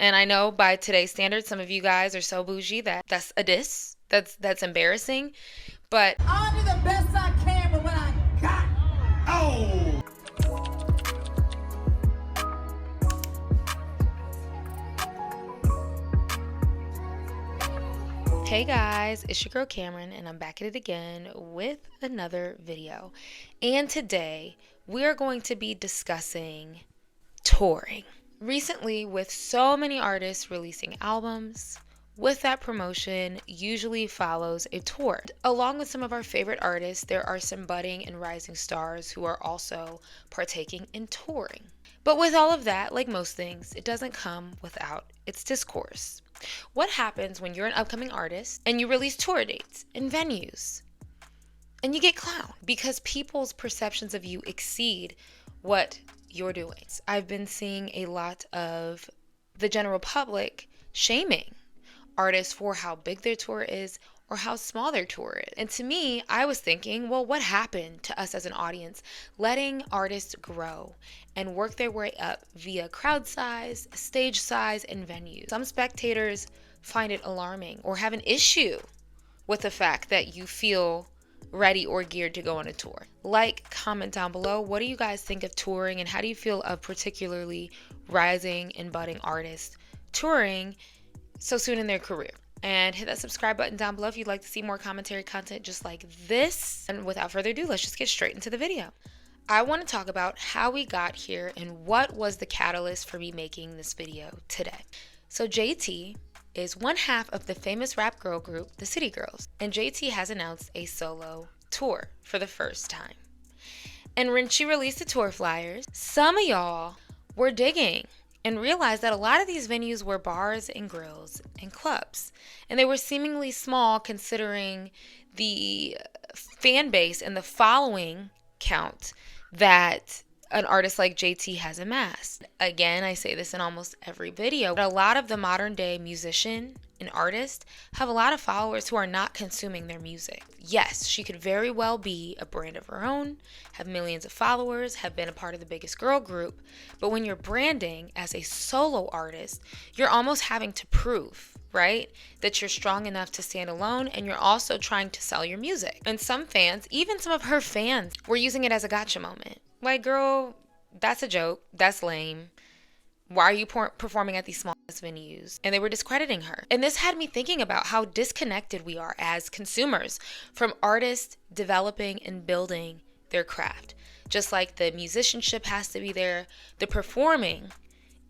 And I know by today's standards, some of you guys are so bougie that that's a diss. That's embarrassing. But I'll do the best I can with what I got. Oh! hey guys, it's your girl Cameron, and I'm back at it again with another video. And today we are going to be discussing touring. Recently, with so many artists releasing albums, with that promotion usually follows a tour. Along with some of our favorite artists, there are some budding and rising stars who are also partaking in touring. But with all of that, like most things, it doesn't come without its discourse. What happens when you're an upcoming artist and you release tour dates and venues and you get clowned because people's perceptions of you exceed what you're doing? I've been seeing a lot of the general public shaming artists for how big their tour is or how small their tour is. And to me, I was thinking, well, what happened to us as an audience letting artists grow and work their way up via crowd size, stage size, and venues? Some spectators find it alarming or have an issue with the fact that you feel ready or geared to go on a tour. Like, comment down below, what do you guys think of touring, and how do you feel of particularly rising and budding artists touring so soon in their career? And hit that subscribe button down below if you'd like to see more commentary content just like this. And without further ado, let's just get straight into the video. I want to talk about how we got here and what was the catalyst for me making this video today. So JT is one half of the famous rap girl group, the City Girls. And JT has announced a solo tour for the first time. And when she released the tour flyers, some of y'all were digging and realized that a lot of these venues were bars and grills and clubs. And they were seemingly small considering the fan base and the following count that an artist like JT has amassed. Again, I say this in almost every video, but a lot of the modern day musician and artist have a lot of followers who are not consuming their music. Yes, she could very well be a brand of her own, have millions of followers, have been a part of the biggest girl group, but when you're branding as a solo artist, you're almost having to prove, right, that you're strong enough to stand alone, and you're also trying to sell your music. And some fans, even some of her fans, were using it as a gotcha moment. Like, girl, that's a joke. That's lame. Why are you performing at these small venues? And they were discrediting her. And this had me thinking about how disconnected we are as consumers from artists developing and building their craft. Just like the musicianship has to be there, the performing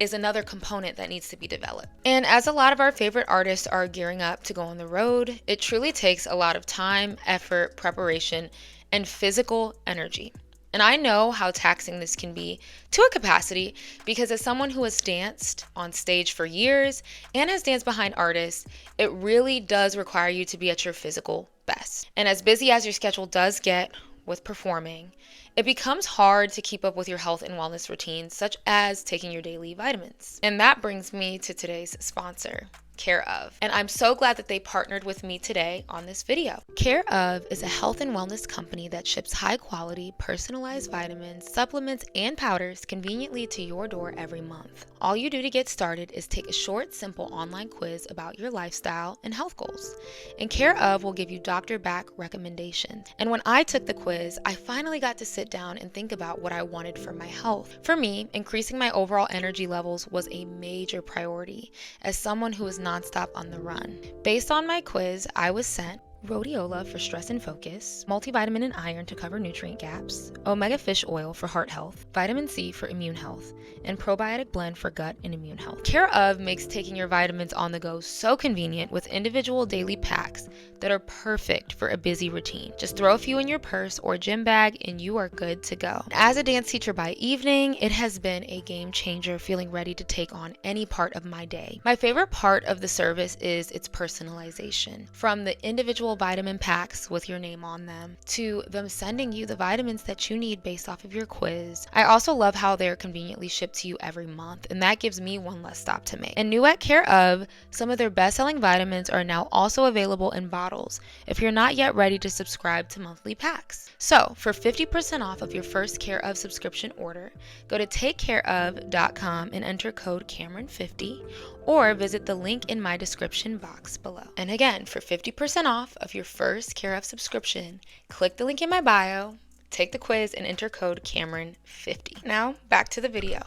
is another component that needs to be developed. And as a lot of our favorite artists are gearing up to go on the road, it truly takes a lot of time, effort, preparation, and physical energy. And I know how taxing this can be to a capacity because as someone who has danced on stage for years and has danced behind artists, it really does require you to be at your physical best. And as busy as your schedule does get with performing, it becomes hard to keep up with your health and wellness routines, such as taking your daily vitamins. And that brings me to today's sponsor, Care of. And I'm so glad that they partnered with me today on this video. Care of is a health and wellness company that ships high quality, personalized vitamins, supplements, and powders conveniently to your door every month. All you do to get started is take a short, simple online quiz about your lifestyle and health goals. And Care of will give you doctor-backed recommendations. And when I took the quiz, I finally got to sit down and think about what I wanted for my health. For me, increasing my overall energy levels was a major priority as someone who is nonstop on the run. Based on my quiz, I was sent rhodiola for stress and focus, multivitamin and iron to cover nutrient gaps, omega fish oil for heart health, vitamin C for immune health, and probiotic blend for gut and immune health. Care of makes taking your vitamins on the go so convenient with individual daily packs that are perfect for a busy routine. Just throw a few in your purse or gym bag and you are good to go. As a dance teacher by evening, it has been a game changer feeling ready to take on any part of my day. My favorite part of the service is its personalization. From the individual vitamin packs with your name on them to them sending you the vitamins that you need based off of your quiz. I also love how they're conveniently shipped to you every month, and that gives me one less stop to make. And new at Care of, some of their best-selling vitamins are now also available in bottles if you're not yet ready to subscribe to monthly packs. So for 50% off of your first Care of subscription order, go to takecareof.com and enter code Cameron50, or visit the link in my description box below. And again, for 50% off of your first Care of subscription, click the link in my bio, take the quiz, and enter code Cameron50. Now, back to the video.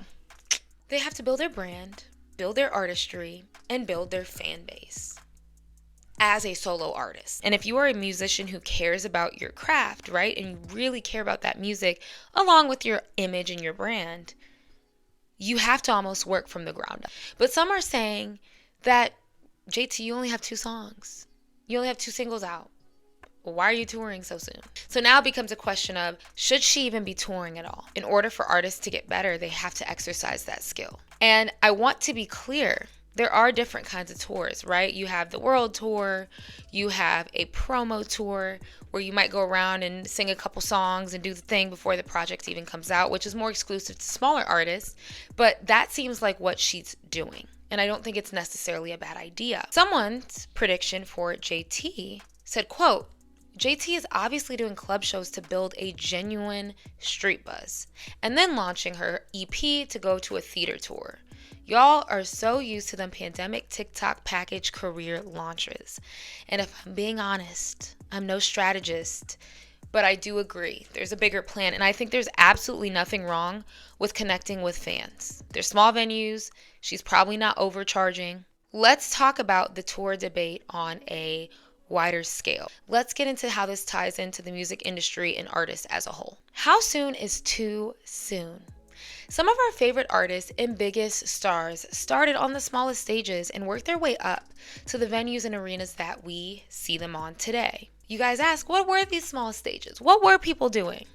They have to build their brand, build their artistry, and build their fan base as a solo artist. And if you are a musician who cares about your craft, right, and you really care about that music along with your image and your brand, you have to almost work from the ground up. But some are saying that, JT, you only have 2 songs. You only have 2 singles out. Well, why are you touring so soon? So now it becomes a question of, should she even be touring at all? In order for artists to get better, they have to exercise that skill. And I want to be clear, there are different kinds of tours, right? You have the world tour, you have a promo tour where you might go around and sing a couple songs and do the thing before the project even comes out, which is more exclusive to smaller artists, but that seems like what she's doing. And I don't think it's necessarily a bad idea. Someone's prediction for JT said, quote, JT is obviously doing club shows to build a genuine street buzz and then launching her EP to go to a theater tour. Y'all are so used to them pandemic TikTok package career launches. And if I'm being honest, I'm no strategist, but I do agree there's a bigger plan. And I think there's absolutely nothing wrong with connecting with fans. They're small venues. She's probably not overcharging. Let's talk about the tour debate on a wider scale. Let's get into how this ties into the music industry and artists as a whole. How soon is too soon? Some of our favorite artists and biggest stars started on the smallest stages and worked their way up to the venues and arenas that we see them on today. You guys ask, what were these small stages? What were people doing?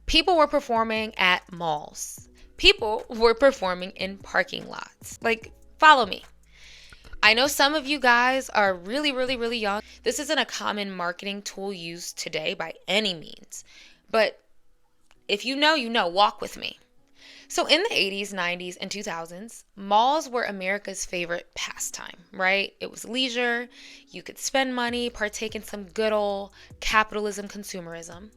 People were performing at malls. People were performing in parking lots. Like, follow me. I know some of you guys are really, really, really young. This isn't a common marketing tool used today by any means, but if you know, you know, walk with me. So in the 80s, 90s, and 2000s, malls were America's favorite pastime, right? It was leisure. You could spend money, partake in some good old capitalism, consumerism.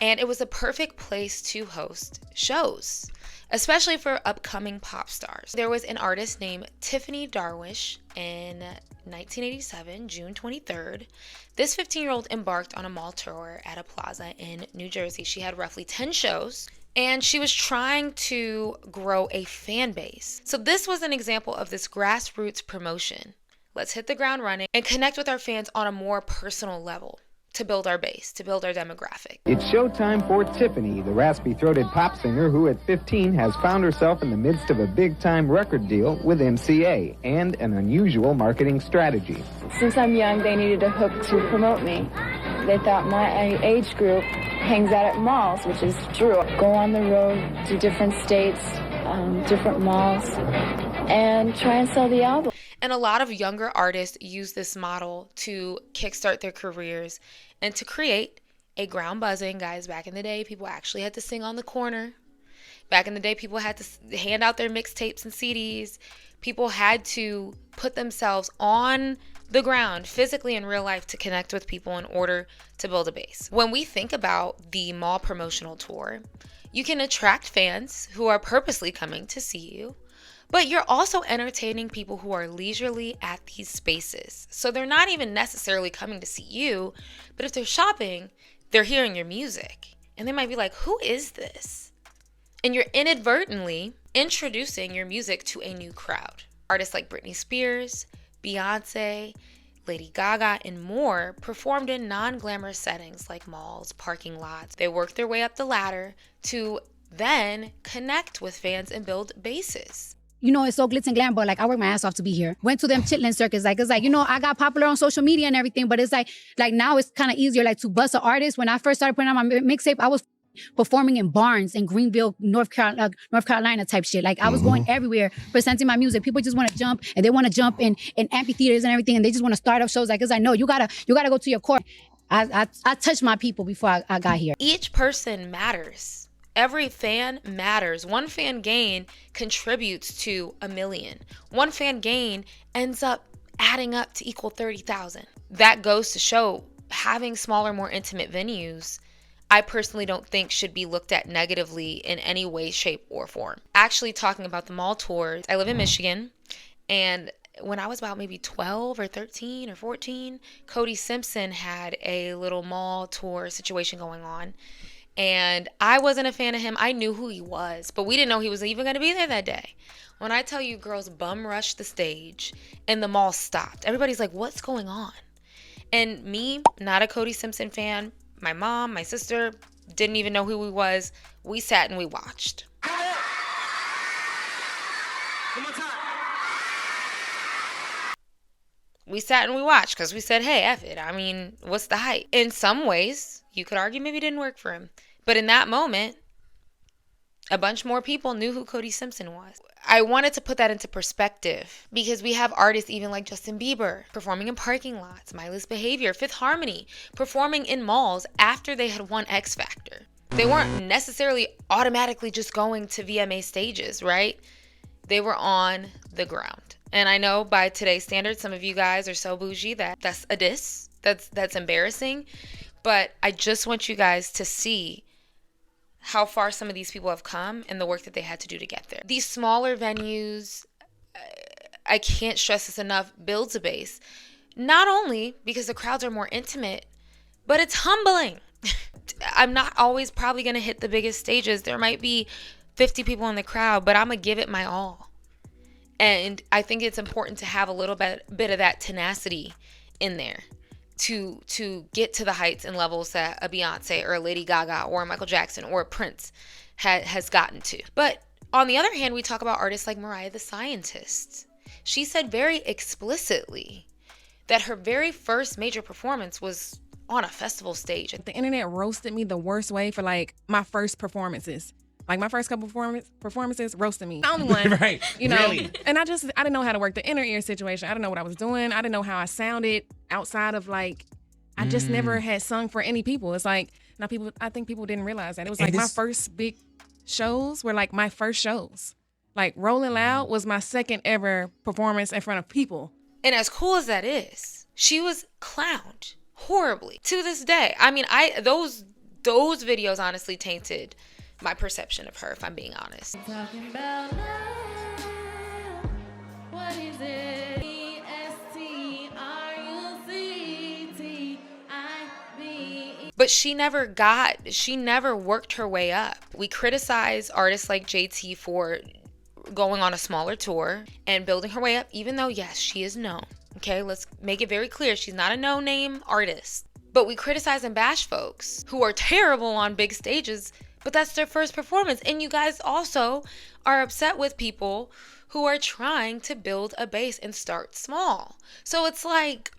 And it was a perfect place to host shows, especially for upcoming pop stars. There was an artist named Tiffany Darwish in 1987, June 23rd. This 15-year-old embarked on a mall tour at a plaza in New Jersey. She had roughly 10 shows, and she was trying to grow a fan base. So this was an example of this grassroots promotion. Let's hit the ground running and connect with our fans on a more personal level to build our base, to build our demographic. It's showtime for Tiffany, the raspy-throated pop singer who at 15 has found herself in the midst of a big-time record deal with MCA and an unusual marketing strategy. Since I'm young, they needed a hook to promote me. They thought my age group hangs out at malls, which is true. Go on the road to different states, different malls, and try and sell the album. And a lot of younger artists use this model to kickstart their careers and to create a ground buzzing. Guys, back in the day, people actually had to sing on the corner. Back in the day, people had to hand out their mixtapes and CDs. People had to put themselves on the ground physically in real life to connect with people in order to build a base. When we think about the mall promotional tour, you can attract fans who are purposely coming to see you, but you're also entertaining people who are leisurely at these spaces. So they're not even necessarily coming to see you, but if they're shopping, they're hearing your music. And they might be like, who is this? And you're inadvertently introducing your music to a new crowd. Artists like Britney Spears, Beyonce, Lady Gaga, and more performed in non-glamorous settings like malls, parking lots. They worked their way up the ladder to then connect with fans and build bases. You know, it's so glitz and glam, but like I work my ass off to be here. Went to them chitlin circuits. Like, it's like, you know, I got popular on social media and everything, but it's like now it's kind of easier like to bust an artist. When I first started putting out my mixtape, I was performing in barns in Greenville, North Carolina type shit. Like I was going everywhere presenting my music. People just want to jump and they want to jump in amphitheaters and everything. And they just want to start up shows. Like, cause I know you gotta go to your core. I touched my people before I got here. Each person matters. Every fan matters. One fan gain contributes to 1 million. One fan gain ends up adding up to equal 30,000. That goes to show having smaller, more intimate venues, I personally don't think should be looked at negatively in any way, shape, or form. Actually, talking about the mall tours, I live in Michigan. And when I was about maybe 12 or 13 or 14, Cody Simpson had a little mall tour situation going on. And I wasn't a fan of him. I knew who he was, but we didn't know he was even going to be there that day. When I tell you girls bum rushed the stage and the mall stopped, everybody's like, what's going on? And me, not a Cody Simpson fan, my mom, my sister, didn't even know who he was. We sat and we watched. We sat and we watched because we said, hey, F it. I mean, what's the hype? In some ways, you could argue maybe it didn't work for him. But in that moment, a bunch more people knew who Cody Simpson was. I wanted to put that into perspective because we have artists even like Justin Bieber performing in parking lots, Mindless Behavior, Fifth Harmony performing in malls after they had won X Factor. They weren't necessarily automatically just going to VMA stages, right? They were on the ground. And I know by today's standards, some of you guys are so bougie that's a diss. That's embarrassing. But I just want you guys to see how far some of these people have come and the work that they had to do to get there. These smaller venues, I can't stress this enough, builds a base. Not only because the crowds are more intimate, but it's humbling. I'm not always probably going to hit the biggest stages. There might be 50 people in the crowd, but I'm going to give it my all. And I think it's important to have a little bit of that tenacity in there to get to the heights and levels that a Beyonce or a Lady Gaga or a Michael Jackson or a Prince has gotten to. But on the other hand, we talk about artists like Mariah the Scientist. She said very explicitly that her very first major performance was on a festival stage. The internet roasted me the worst way for like my first performances. Like my first couple performances roasted me. The only one, Right. you know. Really? And I didn't know how to work the inner ear situation. I didn't know what I was doing. I didn't know how I sounded outside of like, I just never had sung for any people. It's like, now I think people didn't realize that. It was like my first big shows were like my first shows. Like Rolling Loud was my second ever performance in front of people. And as cool as that is, she was clowned horribly to this day. I mean, those videos honestly tainted my perception of her, if I'm being honest. Talking about love. What is it? ESTRUCTIVE. But she never worked her way up. We criticize artists like JT for going on a smaller tour and building her way up, even though, yes, she is known. Okay, let's make it very clear. She's not a no-name artist. But we criticize and bash folks who are terrible on big stages, but that's their first performance. And you guys also are upset with people who are trying to build a base and start small. So it's like,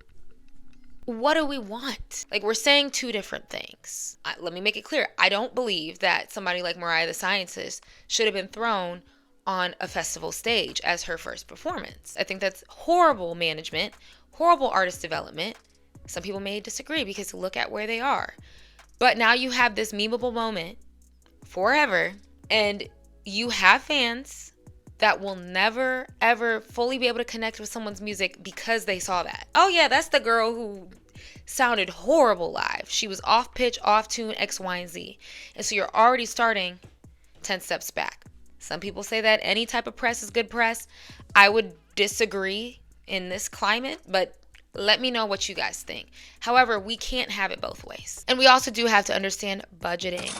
what do we want? Like, we're saying two different things. Let me make it clear. I don't believe that somebody like Mariah the Scientist should have been thrown on a festival stage as her first performance. I think that's horrible management, horrible artist development. Some people may disagree because look at where they are. But now you have this memeable moment forever, and you have fans that will never ever fully be able to connect with someone's music because they saw that. Oh yeah, that's the girl who sounded horrible live. She was off pitch, off tune, X, Y, and Z. And so you're already starting 10 steps back. Some people say that any type of press is good press. I would disagree in this climate, but let me know what you guys think. However, we can't have it both ways. And we also do have to understand budgeting.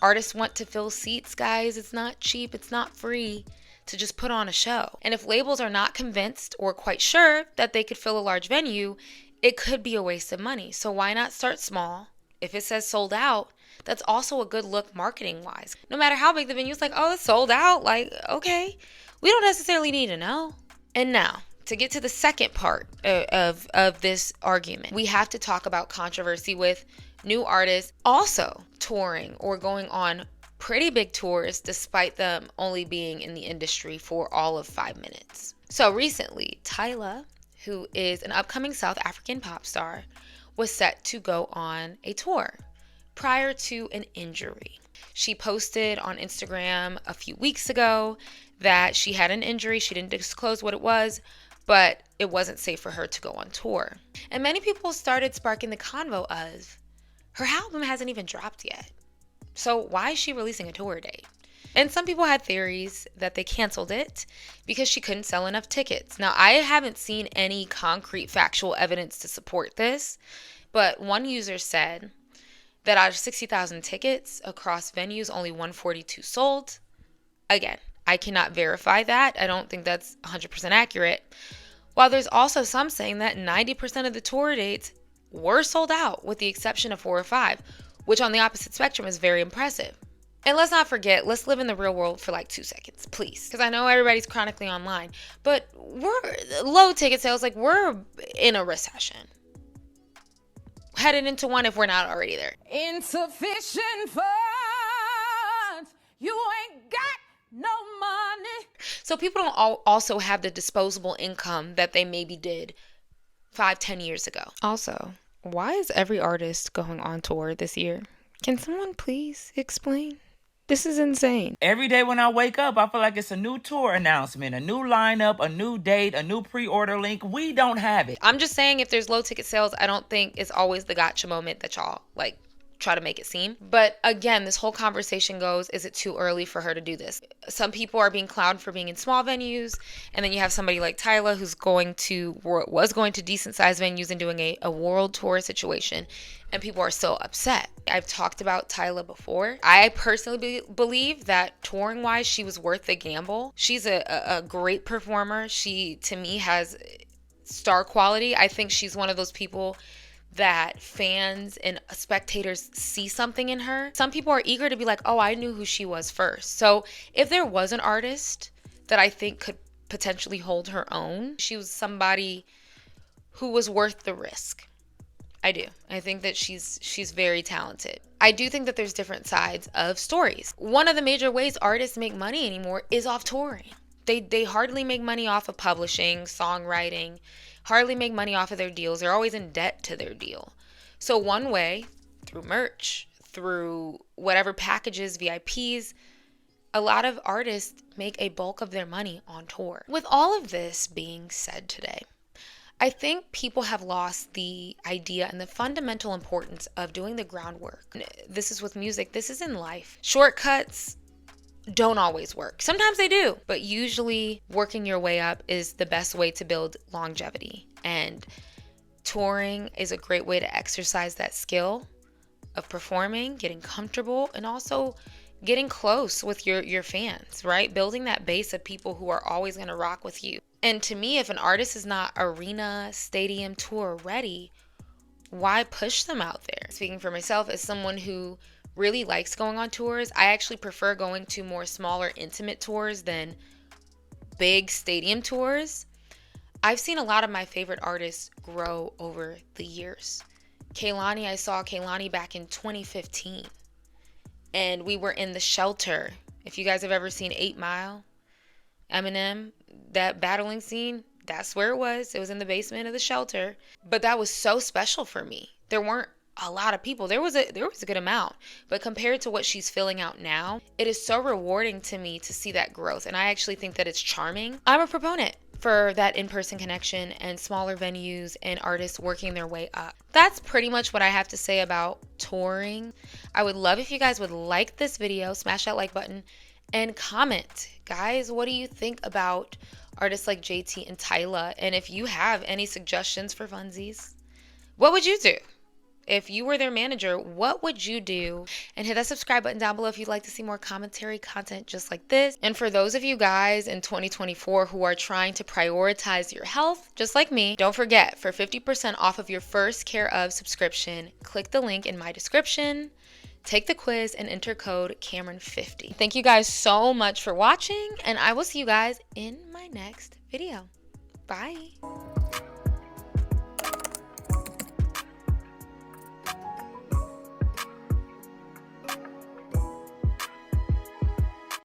Artists want to fill seats, guys. It's not cheap. It's not free to just put on a show. And if labels are not convinced or quite sure that they could fill a large venue, it could be a waste of money. So why not start small? If it says sold out, that's also a good look marketing wise. No matter how big the venue is, like, oh, it's sold out. Like, okay, we don't necessarily need to know. And now, to get to the second part of this argument, we have to talk about controversy with new artists also touring or going on pretty big tours despite them only being in the industry for all of 5 minutes. So recently, Tyla, who is an upcoming South African pop star, was set to go on a tour prior to an injury. She posted on Instagram a few weeks ago that she had an injury. She didn't disclose what it was, but it wasn't safe for her to go on tour. And many people started sparking the convo of, her album hasn't even dropped yet. So why is she releasing a tour date? And some people had theories that they canceled it because she couldn't sell enough tickets. Now, I haven't seen any concrete factual evidence to support this, but one user said that out of 60,000 tickets across venues, only 142 sold. Again, I cannot verify that. I don't think that's 100% accurate. While there's also some saying that 90% of the tour dates were sold out, with the exception of 4 or 5, which on the opposite spectrum is very impressive. And let's not forget, let's live in the real world for like 2 seconds, please. Because I know everybody's chronically online, but we're low ticket sales, like we're in a recession. Headed into one if we're not already there. Insufficient funds. You ain't got no money. So people don't also have the disposable income that they maybe did 5-10 years ago. Also, why is every artist going on tour this year? Can someone please explain? This is insane. Every day when I wake up, I feel like it's a new tour announcement, a new lineup, a new date, a new pre-order link. We don't have it. I'm just saying, if there's low ticket sales, I don't think it's always the gotcha moment that y'all like try to make it seem. But again, this whole conversation goes, is it too early for her to do this? Some people are being clowned for being in small venues, and then you have somebody like Tyla who's was going to decent sized venues and doing a world tour situation, and people are still upset. I've talked about Tyla before. I personally believe that touring wise, she was worth the gamble. She's a great performer. She, to me, has star quality. I think she's one of those people that fans and spectators see something in her. Some people are eager to be like, oh, I knew who she was first. So if there was an artist that I think could potentially hold her own, she was somebody who was worth the risk. I do. I think that she's very talented. I do think that there's different sides of stories. One of the major ways artists make money anymore is off touring. They hardly make money off of publishing, songwriting, hardly make money off of their deals. They're always in debt to their deal. So one way, through merch, through whatever packages, VIPs, a lot of artists make a bulk of their money on tour. With all of this being said today, I think people have lost the idea and the fundamental importance of doing the groundwork. This is with music. This is in life. Shortcuts don't always work. Sometimes they do, but usually working your way up is the best way to build longevity. And touring is a great way to exercise that skill of performing, getting comfortable, and also getting close with your fans, right? Building that base of people who are always going to rock with you. And to me, if an artist is not arena, stadium tour ready, why push them out there? Speaking for myself, as someone who really likes going on tours, I actually prefer going to more smaller, intimate tours than big stadium tours. I've seen a lot of my favorite artists grow over the years. Kehlani, I saw Kehlani back in 2015, and we were in the Shelter. If you guys have ever seen 8 Mile, Eminem, that battling scene, that's where it was. It was in the basement of the Shelter. But that was so special for me. There weren't a lot of people. There was a good amount, but compared to what she's filling out now, it is so rewarding to me to see that growth. And I actually think that it's charming. I'm a proponent for that in-person connection and smaller venues and artists working their way up. That's pretty much what I have to say about touring. I would love if you guys would like this video, smash that like button, and comment. Guys, what do you think about artists like JT and Tyla? And if you have any suggestions for funsies, what would you do? If you were their manager, what would you do? And hit that subscribe button down below if you'd like to see more commentary content just like this. And for those of you guys in 2024 who are trying to prioritize your health, just like me, don't forget, for 50% off of your first Care Of subscription, click the link in my description, take the quiz, and enter code Cameron50. Thank you guys so much for watching, and I will see you guys in my next video. Bye.